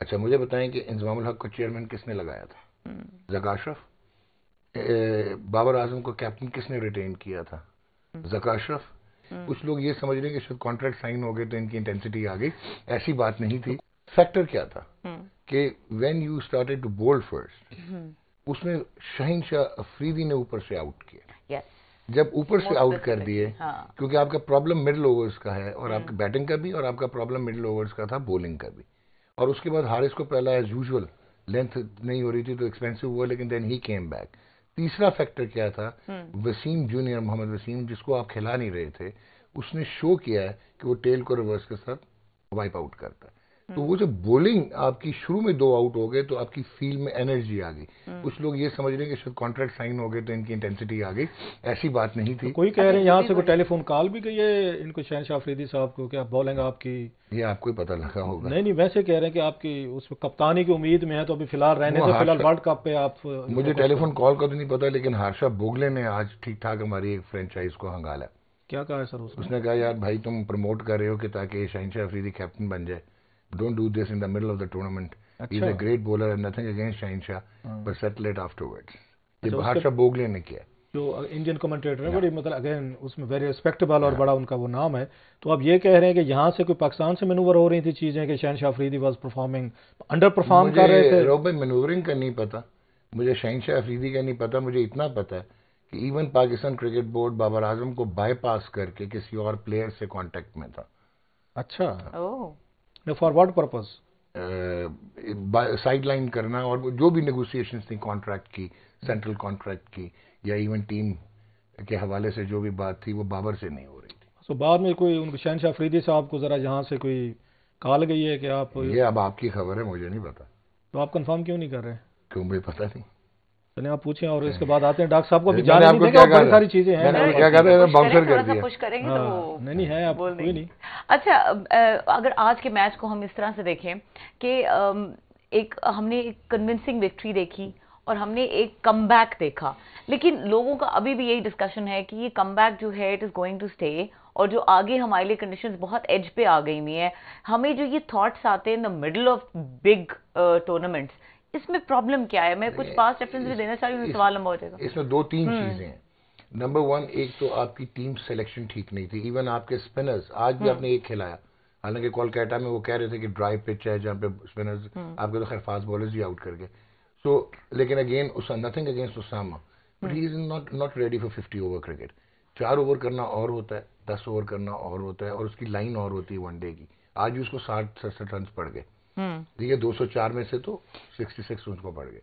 अच्छा मुझे बताएं कि इंजमामुल हक को चेयरमैन किसने लगाया था? जका अशरफ। बाबर आजम को कैप्टन किसने रिटेन किया था? जका अशरफ। कुछ लोग ये समझ रहे हैं कि शायद कॉन्ट्रैक्ट साइन हो गए तो इनकी इंटेंसिटी आ गई। ऐसी बात नहीं थी। फैक्टर क्या था कि when you started to bowled first, उसमें शहीनशाह अफरीदी ने ऊपर से आउट किया। जब ऊपर से आउट कर दिए, क्योंकि आपका प्रॉब्लम मिडिल ओवर्स का है और आपकी बैटिंग का भी, और आपका प्रॉब्लम मिडिल ओवर्स का था बॉलिंग का भी। और उसके बाद हारिस को पहला एज यूजुअल लेंथ नहीं हो रही थी तो एक्सपेंसिव हुआ, लेकिन देन ही केम बैक। तीसरा फैक्टर क्या था? वसीम जूनियर, मोहम्मद वसीम, जिसको आप खिला नहीं रहे थे, उसने शो किया है कि वो टेल को रिवर्स के साथ वाइप आउट करता है। तो वो जो बॉलिंग आपकी शुरू में 2 आउट हो गए तो आपकी फील्ड में एनर्जी आ गई। कुछ लोग ये समझ रहे हैं कि शायद कॉन्ट्रैक्ट साइन हो गए तो इनकी इंटेंसिटी आ गई। ऐसी बात नहीं थी। तो कोई कह रहे हैं यहाँ से कोई टेलीफोन कॉल भी गई है इनको, शहनशाह अफरीदी साहब को, क्या बॉलिंग आपकी? ये आपको ही पता लगा होगा। नहीं नहीं, वैसे कह रहे हैं कि आपकी उसमें कप्तानी की उम्मीद में है, तो अभी फिलहाल रहने दो, फिलहाल वर्ल्ड कप पे आप मुझे टेलीफोन कॉल का तो नहीं पता, लेकिन हार्षा बोगले ने आज ठीक ठाक हमारी एक फ्रेंचाइज को हंगाला। क्या कहा है सर उसने कहा यार भाई तुम प्रमोट कर रहे हो कि ताकि शहनशाह अफरीदी कैप्टन बन जाए, don't do this in the middle of the tournament. He is a great bowler and nothing against शहनशाह, बट सेटल इट आफ्टरवर्ड्स। ये हार्षा बोगले ने किया, जो इंडियन कमेंटेटर है, बड़ी मतलब अगेन उसमें वेरी रिस्पेक्टेबल और बड़ा उनका वो नाम है। तो अब ये कह रहे हैं कि यहाँ से कोई पाकिस्तान से मैनूवर हो रही थी चीजें कि शहनशाह Afridi was performing, under perform कर रहे थे। मुझे मैनूवरिंग का नहीं पता, मुझे शहनशाह अफरीदी का नहीं पता। मुझे इतना पता है कि even Pakistan cricket board Babar Azam को बाईपास करके किसी और प्लेयर से कांटेक्ट में था। अच्छा, फॉर व्हाट पर्पस? साइडलाइन करना, और जो भी नेगोशिएशंस थी कॉन्ट्रैक्ट की, सेंट्रल कॉन्ट्रैक्ट की, या इवन टीम के हवाले से जो भी बात थी वो बाबर से नहीं हो रही थी। तो बाद में कोई उनको शहनशाह अफरीदी साहब को जरा यहाँ से कोई कॉल गई है कि आप? ये अब आपकी खबर है, मुझे नहीं पता। तो आप कंफर्म क्यों नहीं कर रहे? क्यों, मुझे पता नहीं। चलिए आप पूछें और इसके बाद आते हैं। डॉक्टर साहब को भी मैंने आपको क्या कहा? बड़ी सारी चीजें हैं। मैंने क्या कहा था? बाउंसर कर दिया। पुश करेंगे तो वो नहीं है, आप कोई नहीं। अच्छा, अगर आज के मैच को हम इस तरह से देखें कि हमने एक कन्विंसिंग विक्ट्री देखी और हमने एक कमबैक देखा, लेकिन लोगों का अभी भी यही डिस्कशन है कि ये कमबैक जो है it is going to stay, और जो आगे हमारे लिए कंडीशंस बहुत एज पे आ गई हुई है। हमें जो ये थॉट्स आते हैं in the middle of big tournaments, इसमें प्रॉब्लम क्या है? मैं कुछ पास्ट रेफरेंस भी देना चाह रही हूँ, सवाल लंबा हो जाएगा। इसमें 2-3 चीजें हैं। नंबर 1, एक तो आपकी टीम सिलेक्शन ठीक नहीं थी। इवन आपके स्पिनर्स, आज भी आपने एक खिलाया, हालांकि कोलकाता में वो कह रहे थे कि ड्राई पिच है जहाँ पे स्पिनर्स, आपके तो खैर फास्ट बॉलर्स ही आउट कर गए। सो लेकिन again nothing against Usama, but he is not ready for 50 over cricket. 4 over करना और होता है, 10 ओवर करना और होता है, और उसकी लाइन और होती है वनडे की। आज भी उसको 60-67 रन पड़ गए, ठीक है, 204 में से तो 66 उसको पड़ गए।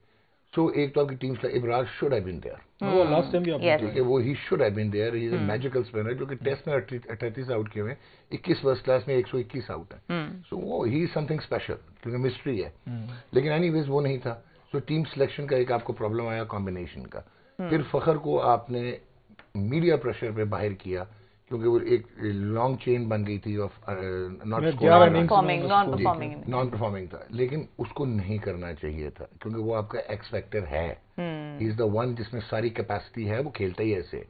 सो एक तो आपकी टीम इब्राज शुड हैव बीन देयर, वो लास्ट टाइम भी आपने, ठीक है, वो ही should have been there. He is a magical spinner, जो कि टेस्ट में 38 आउट किए हुए, 21 फर्स्ट क्लास में 121 आउट है। सो वो ही इज समथिंग स्पेशल, क्योंकि मिस्ट्री है। लेकिन एनीवेज वो नहीं था। सो टीम सिलेक्शन का एक आपको प्रॉब्लम आया, कॉम्बिनेशन का। फिर फखर को आपने मीडिया प्रेशर पे बाहर किया, क्योंकि वो एक लॉन्ग चेन बन गई थी ऑफ नॉट नॉन परफॉर्मिंग था। लेकिन उसको नहीं करना चाहिए था, क्योंकि वो आपका एक्स फैक्टर है। ही इज द वन जिसमें सारी कैपेसिटी है, वो खेलता ही ऐसे,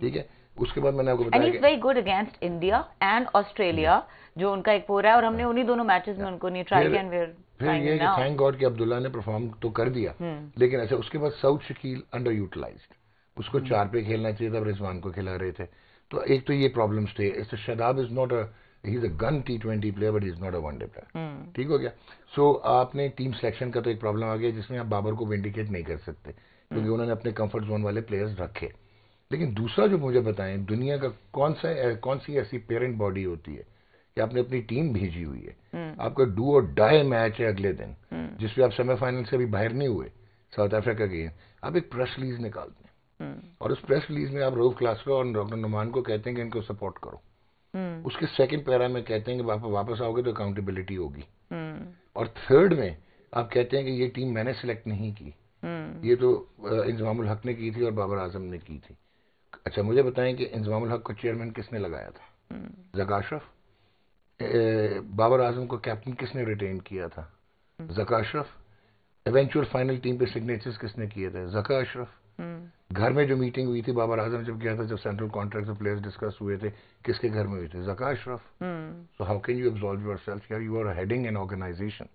ठीक है। उसके बाद मैंने आपको बताया and he is very good against India and Australia, जो उनका एक पूरा है, और हमने उन्हीं दोनों मैचेस में उनको नहीं ट्राई किया। फिर ये कि थैंक गॉड कि अब्दुल्ला ने परफॉर्म तो कर दिया, लेकिन ऐसे उसके बाद साउथ शकील अंडर यूटिलाइज्ड, उसको 4 पे खेलना चाहिए था, रिजवान को खिला रहे थे। तो एक तो ये प्रॉब्लम्स थे। इससे Shadab is not he is a gun T20 player, but is not a one day player, ठीक हो गया। सो आपने टीम सिलेक्शन का तो एक प्रॉब्लम आ गया, जिसमें आप बाबर को विंडिकेट नहीं कर सकते, क्योंकि उन्होंने अपने कंफर्ट जोन वाले प्लेयर्स रखे। लेकिन दूसरा जो मुझे बताएं, दुनिया का कौन सी ऐसी पेरेंट बॉडी होती है कि आपने अपनी टीम भेजी हुई है, आपका डू और डाई मैच है अगले दिन, जिसपे आप सेमीफाइनल से भी बाहर नहीं हुए साउथ अफ्रीका के, आप एक प्रेस रिलीज निकालते हैं, और उस प्रेस रिलीज में आप रऊफ क्लासरो और डॉक्टर नुमान को कहते हैं कि इनको सपोर्ट करो। उसके सेकंड पैरा में कहते हैं कि वापस आओगे तो अकाउंटेबिलिटी होगी, और थर्ड में आप कहते हैं कि ये टीम मैंने सिलेक्ट नहीं की, ये तो इंजमामुल हक ने की थी और बाबर आजम ने की थी। अच्छा मुझे बताएं कि इंजमामुल हक को चेयरमैन किसने लगाया था? जका अशरफ। बाबर आजम को कैप्टन किसने रिटेन किया था? जका अशरफ। इवेंचुअल फाइनल टीम पे सिग्नेचर्स किसने किए थे? जका अशरफ। घर में जो मीटिंग हुई थी बाबर आजम जब गया था, जब सेंट्रल कॉन्ट्रैक्ट प्लेयर्स डिस्कस हुए थे, किसके घर में हुए थे? Zaka Ashraf. So how can you absolve yourself? You are heading an organisation.